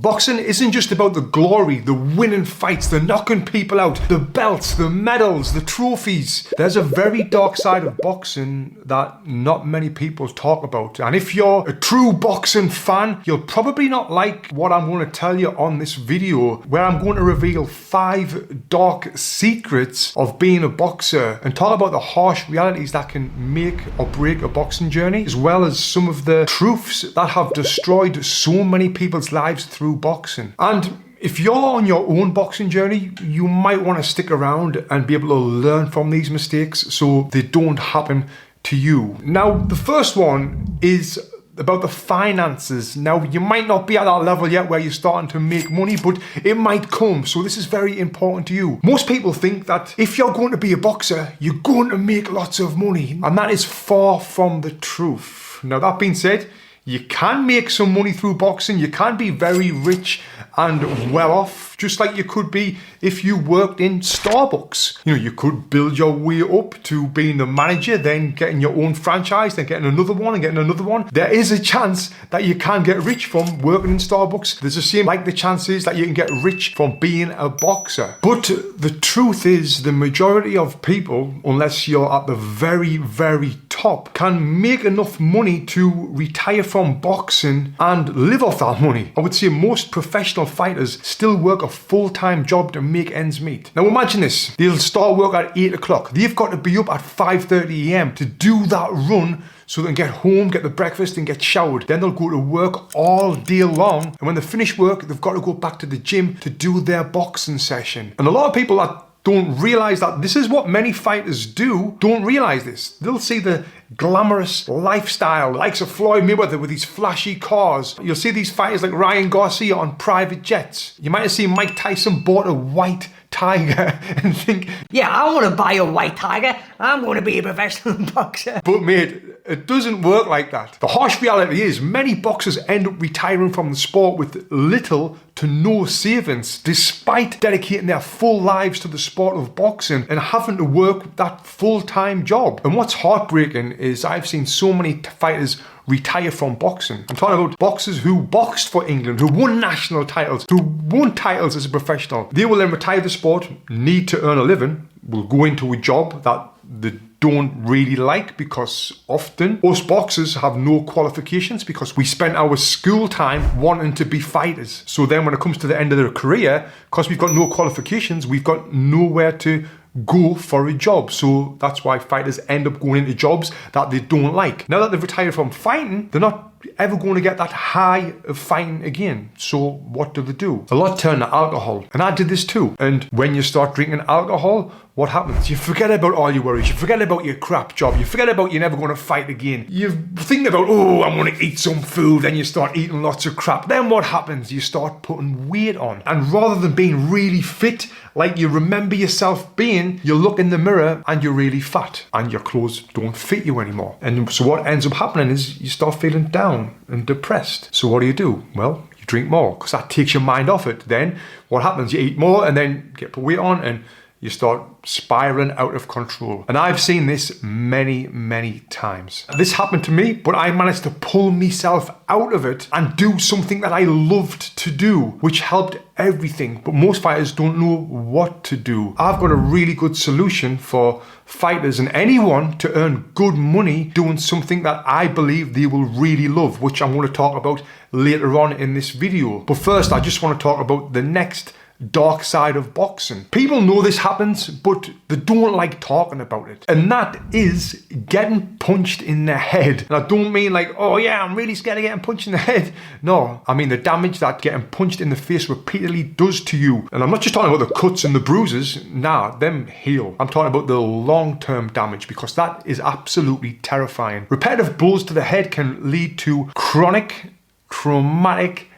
Boxing isn't just about the glory, the winning fights, the knocking people out, the belts, the medals, the trophies. There's a very dark side of boxing that not many people talk about. And if you're a true boxing fan, you'll probably not like what I'm going to tell you on this video, where I'm going to reveal 5 dark secrets of being a boxer and talk about the harsh realities that can make or break a boxing journey, as well as some of the truths that have destroyed so many people's lives through boxing. And if you're on your own boxing journey, you might want to stick around and be able to learn from these mistakes so they don't happen to you. Now, the first one is about the finances. Now, you might not be at that level yet where you're starting to make money, but it might come. So this is very important to you. Most people think that if you're going to be a boxer, you're going to make lots of money. And that is far from the truth. Now, that being said, you can make some money through boxing. You can be very rich and well off, just like you could be if you worked in Starbucks. You know, you could build your way up to being the manager, then getting your own franchise, then getting another one and getting another one. There is a chance that you can get rich from working in Starbucks. There's the same like the chances that you can get rich from being a boxer. But the truth is, the majority of people, unless you're at the very, very top, can make enough money to retire from boxing and live off that money. I would say most professional fighters still work a full-time job to make ends meet. Now imagine this, they'll start work at 8 o'clock. They've got to be up at 5:30 a.m. to do that run so they can get home, get the breakfast and get showered. Then they'll go to work all day long. And when they finish work, they've got to go back to the gym to do their boxing session. And a lot of people that don't realize that this is what many fighters do, don't realize this. They'll see the glamorous lifestyle, likes of Floyd Mayweather with these flashy cars. You'll see these fighters like Ryan Garcia on private jets. You might have seen Mike Tyson bought a white tiger and think, yeah, I want to buy a white tiger. I'm going to be a professional boxer. But mate, it doesn't work like that. The harsh reality is many boxers end up retiring from the sport with little to no savings, despite dedicating their full lives to the sport of boxing and having to work that full-time job. And what's heartbreaking is I've seen so many fighters retire from boxing. I'm talking about boxers who boxed for England, who won national titles, who won titles as a professional. They will then retire the sport, need to earn a living, will go into a job that they don't really like, because often us boxers have no qualifications because we spent our school time wanting to be fighters. So then when it comes to the end of their career, because we've got no qualifications, we've got nowhere to go for a job. So that's why fighters end up going into jobs that they don't like. Now that they've retired from fighting, they're not ever going to get that high of fighting again. So what do? A lot turn to alcohol. And I did this too. And when you start drinking alcohol, what happens? You forget about all your worries. You forget about your crap job. You forget about you're never going to fight again. You think about, oh, I'm going to eat some food. Then you start eating lots of crap. Then what happens? You start putting weight on. And rather than being really fit, like you remember yourself being, you look in the mirror and you're really fat. And your clothes don't fit you anymore. And so what ends up happening is you start feeling down and depressed. So what do? Well, you drink more because that takes your mind off it. Then what happens? You eat more and then get put weight on and you start spiraling out of control. And I've seen this many, many times. This happened to me, but I managed to pull myself out of it and do something that I loved to do, which helped everything. But most fighters don't know what to do. I've got a really good solution for fighters and anyone to earn good money doing something that I believe they will really love, which I'm going to talk about later on in this video. But first, I just want to talk about the next dark side of boxing. People know this happens, but they don't like talking about it. And that is getting punched in the head. And I don't mean like, oh yeah, I'm really scared of getting punched in the head. No, I mean the damage that getting punched in the face repeatedly does to you. And I'm not just talking about the cuts and the bruises. Nah, them heal. I'm talking about the long-term damage, because that is absolutely terrifying. Repetitive blows to the head can lead to chronic traumatic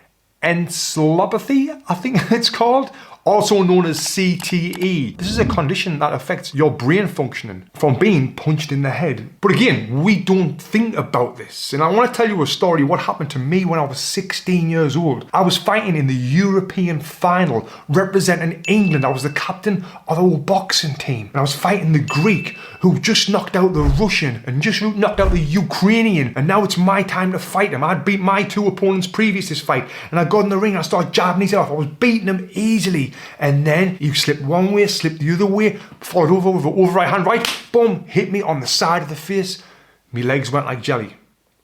encephalopathy, I think it's called, also known as CTE. This is a condition that affects your brain functioning from being punched in the head. But again, we don't think about this. And I want to tell you a story what happened to me when I was 16 years old. I was fighting in the European final representing England. I was the captain of our boxing team. And I was fighting the Greek who just knocked out the Russian and just knocked out the Ukrainian. And now it's my time to fight him. I'd beat my two opponents previous this fight. And I got in the ring and I started jabbing his head off. I was beating him easily. And then he slipped one way, slipped the other way, followed over with an over right hand, right, boom, hit me on the side of the face. My legs went like jelly.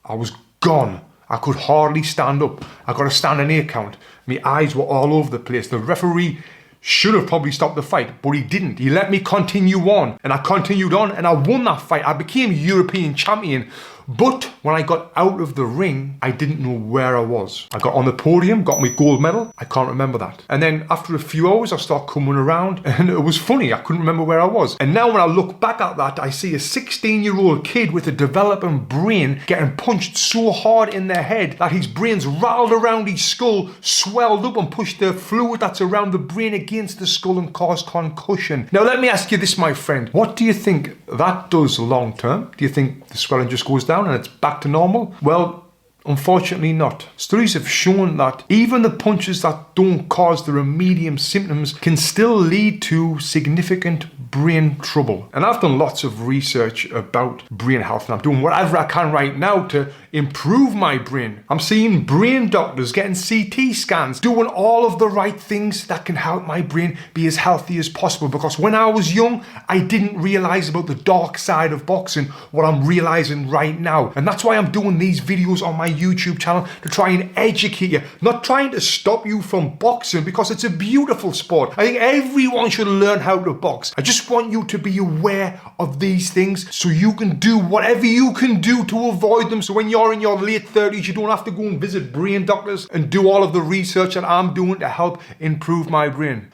I was gone. I could hardly stand up. I got a standing 8 count. My eyes were all over the place. The referee should have probably stopped the fight, but he didn't. He let me continue on, and I continued on, and I won that fight. I became European champion. But when I got out of the ring, I didn't know where I was. I got on the podium, got my gold medal. I can't remember that. And then after a few hours, I started coming around and it was funny. I couldn't remember where I was. And now when I look back at that, I see a 16-year-old kid with a developing brain getting punched so hard in the head that his brain's rattled around his skull, swelled up and pushed the fluid that's around the brain against the skull and caused concussion. Now let me ask you this, my friend. What do you think that does long term? Do you think the swelling just goes down and it's back to normal? Well, unfortunately not. Studies have shown that even the punches that don't cause the remedium symptoms can still lead to significant brain trouble. And I've done lots of research about brain health and I'm doing whatever I can right now to improve my brain. I'm seeing brain doctors, getting CT scans, doing all of the right things that can help my brain be as healthy as possible, because when I was young, I didn't realize about the dark side of boxing, what I'm realizing right now. And that's why I'm doing these videos on my YouTube channel, to try and educate you, not trying to stop you from boxing, because it's a beautiful sport. I think everyone should learn how to box. I just want you to be aware of these things so you can do whatever you can do to avoid them. So when you're in your late 30s, you don't have to go and visit brain doctors and do all of the research that I'm doing to help improve my brain.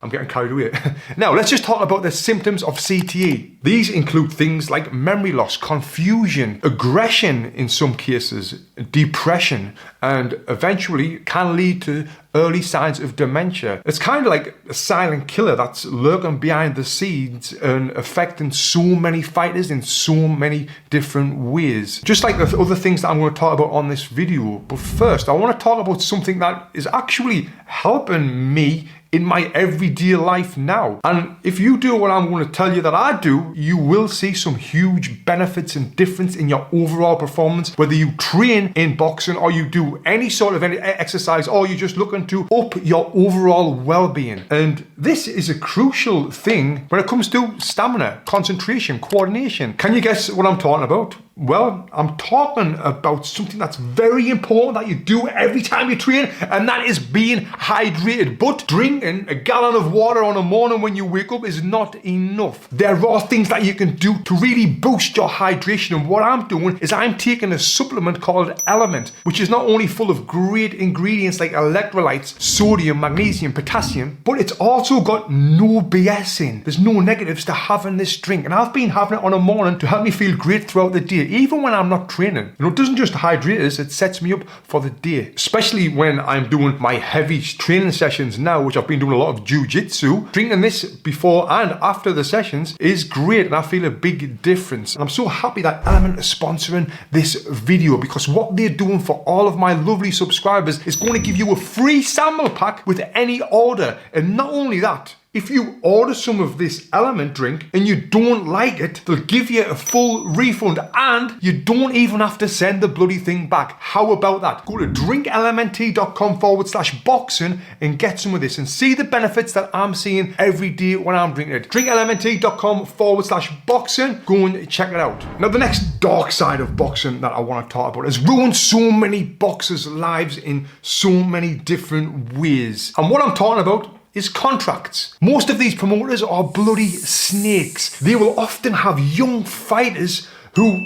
I'm getting carried away. Now, let's just talk about the symptoms of CTE. These include things like memory loss, confusion, aggression in some cases, depression, and eventually can lead to early signs of dementia. It's kind of like a silent killer that's lurking behind the scenes and affecting so many fighters in so many different ways. Just like the other things that I'm going to talk about on this video. But first, I want to talk about something that is actually helping me in my everyday life now. And if you do what I'm going to tell you that I do, you will see some huge benefits and difference in your overall performance, whether you train in boxing or you do any sort of any exercise, or you're just looking to up your overall well-being. And this is a crucial thing when it comes to stamina, concentration, coordination. Can you guess what I'm talking about? Well, I'm talking about something that's very important that you do every time you train, and that is being hydrated. But drinking a gallon of water on a morning when you wake up is not enough. There are things that you can do to really boost your hydration, and what I'm doing is I'm taking a supplement called Element, which is not only full of great ingredients like electrolytes, sodium, magnesium, potassium, but it's also got no BS in. There's no negatives to having this drink, and I've been having it on a morning to help me feel great throughout the day. Even when I'm not training. You know, it doesn't just hydrate us, it sets me up for the day. Especially when I'm doing my heavy training sessions now, which I've been doing a lot of jiu-jitsu. Drinking this before and after the sessions is great, and I feel a big difference. And I'm so happy that Element is sponsoring this video, because what they're doing for all of my lovely subscribers is going to give you a free sample pack with any order. And not only that, if you order some of this Element drink and you don't like it, they'll give you a full refund, and you don't even have to send the bloody thing back. How about that? Go to drinklmnt.com/boxing and get some of this and see the benefits that I'm seeing every day when I'm drinking it. drinklmnt.com/boxing. Go and check it out. Now, the next dark side of boxing that I want to talk about has ruined so many boxers' lives in so many different ways. And what I'm talking about is contracts. Most of these promoters are bloody snakes. They will often have young fighters who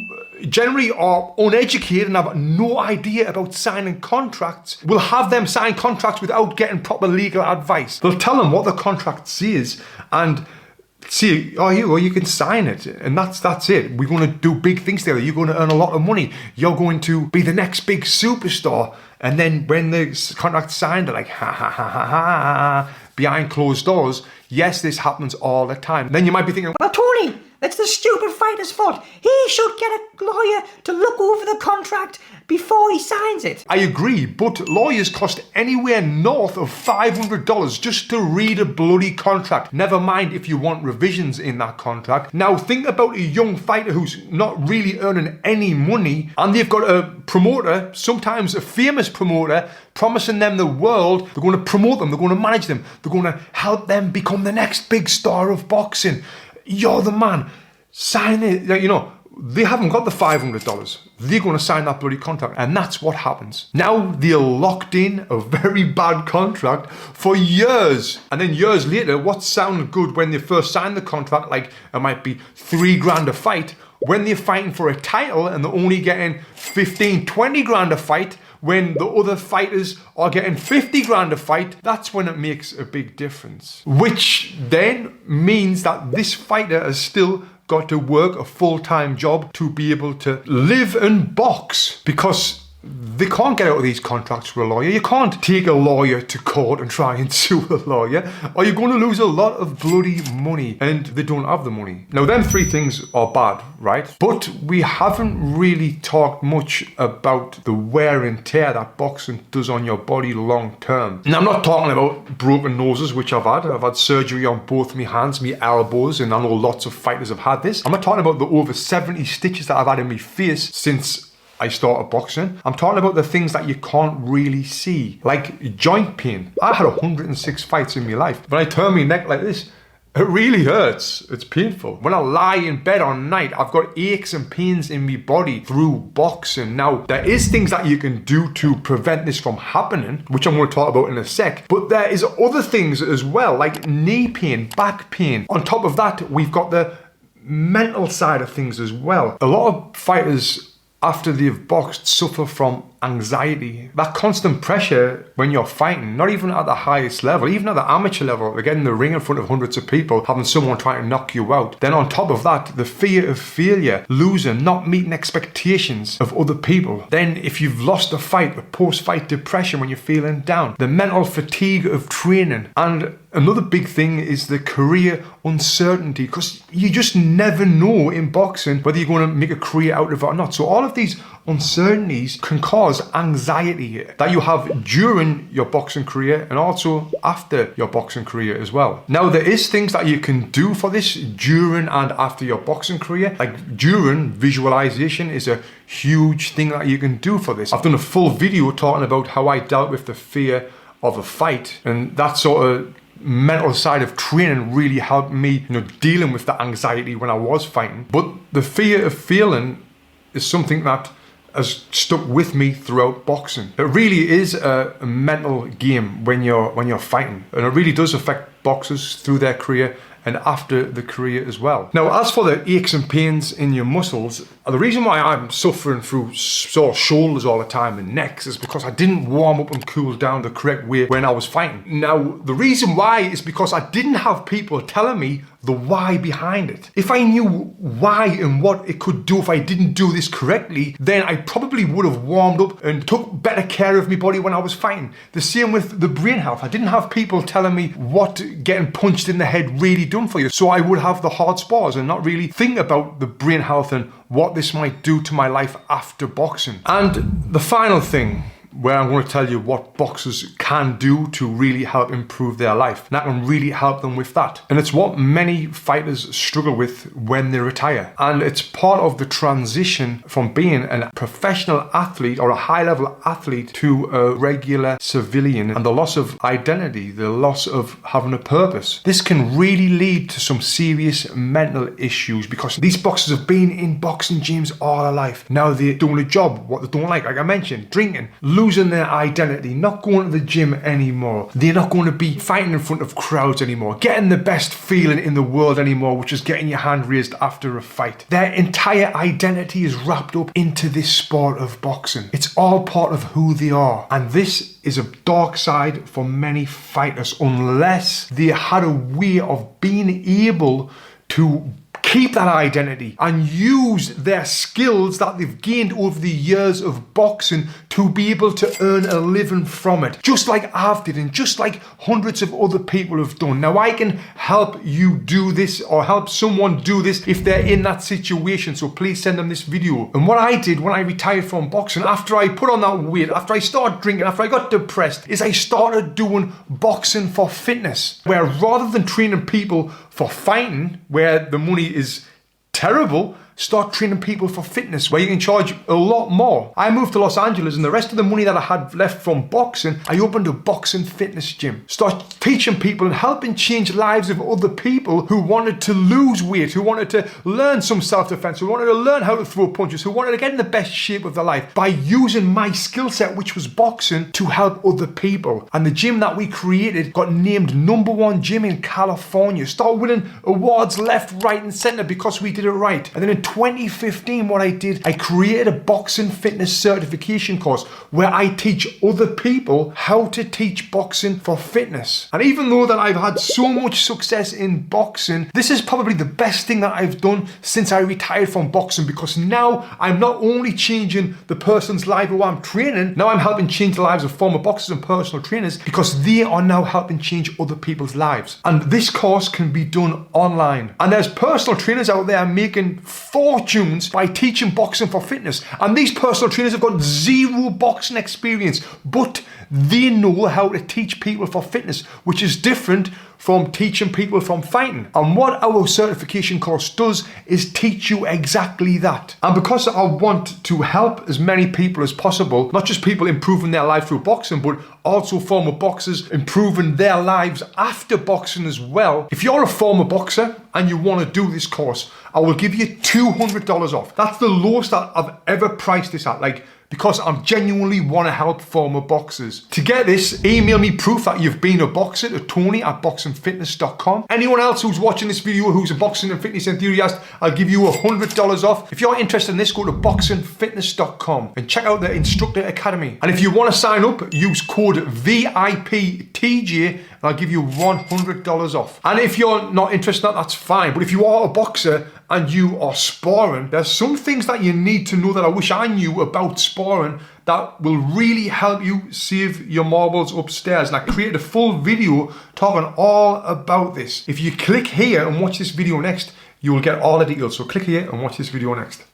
generally are uneducated and have no idea about signing contracts, will have them sign contracts without getting proper legal advice. They'll tell them what the contract says, and see, oh, here you go, you can sign it. And that's it. We're going to do big things together. You're going to earn a lot of money. You're going to be the next big superstar. And then when the contract's signed, they're like, ha, ha, ha, ha, ha, behind closed doors. Yes, this happens all the time. Then you might be thinking, Well, Tony, it's the stupid fighter's fault. He should get a lawyer to look over the contract before he signs it. I agree, but lawyers cost anywhere north of $500 just to read a bloody contract. Never mind if you want revisions in that contract. Now think about a young fighter who's not really earning any money and they've got a promoter, sometimes a famous promoter, promising them the world. They're going to promote them, they're going to manage them, they're going to help them become the next big star of boxing. You're the man. Sign it. You know, they haven't got the $500. They're going to sign that bloody contract. And that's what happens. Now they're locked in a very bad contract for years. And then years later, what sounded good when they first signed the contract, like it might be $3,000 a fight, when they're fighting for a title and they're only getting 15, 20 grand a fight, when the other fighters are getting 50 grand a fight, that's when it makes a big difference. Which then means that this fighter has still got to work a full-time job to be able to live and box, because they can't get out of these contracts with a lawyer. You can't take a lawyer to court and try and sue a lawyer, or you're going to lose a lot of bloody money, and they don't have the money. Now, them three things are bad, right? But we haven't really talked much about the wear and tear that boxing does on your body long term. And I'm not talking about broken noses, which I've had. I've had surgery on both my hands, my elbows, and I know lots of fighters have had this. I'm not talking about the over 70 stitches that I've had in my face since I started boxing. I'm talking about the things that you can't really see, like joint pain. I had 106 fights in my life. When I turn my neck like this, it really hurts. It's painful. When I lie in bed on night, I've got aches and pains in my body through boxing. Now, there is things that you can do to prevent this from happening, which I'm going to talk about in a sec. But there is other things as well, like knee pain, back pain. On top of that, we've got the mental side of things as well. A lot of fighters, after they've boxed, suffer from anxiety. That constant pressure when you're fighting, not even at the highest level, even at the amateur level, again in the ring in front of hundreds of people, having someone trying to knock you out. Then on top of that, the fear of failure, losing, not meeting expectations of other people. Then if you've lost a fight, the post-fight depression when you're feeling down, the mental fatigue of training. And another big thing is the career uncertainty, because you just never know in boxing whether you're going to make a career out of it or not. So all of these uncertainties can cause anxiety that you have during your boxing career and also after your boxing career as well. Now, there is things that you can do for this during and after your boxing career. Like during, visualization is a huge thing that you can do for this. I've done a full video talking about how I dealt with the fear of a fight, and that sort of mental side of training really helped me, dealing with the anxiety when I was fighting. But the fear of failing is something that has stuck with me throughout boxing. It really is a mental game when you're fighting, and it really does affect boxers through their career and after the career as well. Now, as for the aches and pains in your muscles, the reason why I'm suffering through sore shoulders all the time and necks is because I didn't warm up and cool down the correct way when I was fighting. Now, the reason why is because I didn't have people telling me the why behind it. If I knew why and what it could do if I didn't do this correctly, then I probably would have warmed up and took better care of my body when I was fighting. The same with the brain health. I didn't have people telling me what getting punched in the head really done for you. So I would have the hard spars and not really think about the brain health and what this might do to my life after boxing. And the final thing, where I'm going to tell you what boxers can do to really help improve their life. And that can really help them with that. And it's what many fighters struggle with when they retire. And it's part of the transition from being a professional athlete or a high-level athlete to a regular civilian, and the loss of identity, the loss of having a purpose. This can really lead to some serious mental issues, because these boxers have been in boxing gyms all their life. Now they're doing a job, what they don't like I mentioned, drinking, losing their identity, not going to the gym anymore. They're not going to be fighting in front of crowds anymore, getting the best feeling in the world anymore, which is getting your hand raised after a fight. Their entire identity is wrapped up into this sport of boxing. It's all part of who they are. And this is a dark side for many fighters unless they had a way of being able to keep that identity and use their skills that they've gained over the years of boxing to be able to earn a living from it. Just like I've did and just like hundreds of other people have done. Now I can help you do this or help someone do this if they're in that situation. So please send them this video. And what I did when I retired from boxing, after I put on that weight, after I started drinking, after I got depressed, is I started doing boxing for fitness. Where rather than training people for fighting, where the money is terrible, start training people for fitness where you can charge a lot more. I moved to Los Angeles and the rest of the money that I had left from boxing, I opened a boxing fitness gym. Start teaching people and helping change lives of other people who wanted to lose weight, who wanted to learn some self-defense, who wanted to learn how to throw punches, who wanted to get in the best shape of their life by using my skill set, which was boxing, to help other people. And the gym that we created got named #1 gym in California. Start winning awards left, right and center because we did it right. And then in 2015, what I did, I created a boxing fitness certification course where I teach other people how to teach boxing for fitness. And even though that I've had so much success in boxing, this is probably the best thing that I've done since I retired from boxing, because now I'm not only changing the person's life who I'm training, now I'm helping change the lives of former boxers and personal trainers because they are now helping change other people's lives. And this course can be done online. And there's personal trainers out there making fortunes by teaching boxing for fitness. And these personal trainers have got zero boxing experience, but they know how to teach people for fitness, which is different from teaching people from fighting. And what our certification course does is teach you exactly that. And because I want to help as many people as possible, not just people improving their life through boxing, but also former boxers improving their lives after boxing as well. If you're a former boxer and you want to do this course, I will give you $200 off. That's the lowest that I've ever priced this at. Because I genuinely want to help former boxers. To get this, email me proof that you've been a boxer to Tony@boxingfitness.com. Anyone else who's watching this video who's a boxing and fitness enthusiast, I'll give you $100 off. If you're interested in this, go to boxingfitness.com and check out the Instructor Academy. And if you want to sign up, use code VIPTJ and I'll give you $100 off. And if you're not interested in that, that's fine. But if you are a boxer and you are sparring, there's some things that you need to know that I wish I knew about sparring that will really help you save your marbles upstairs. And I created a full video talking all about this. If you click here and watch this video next, you will get all the details. So click here and watch this video next.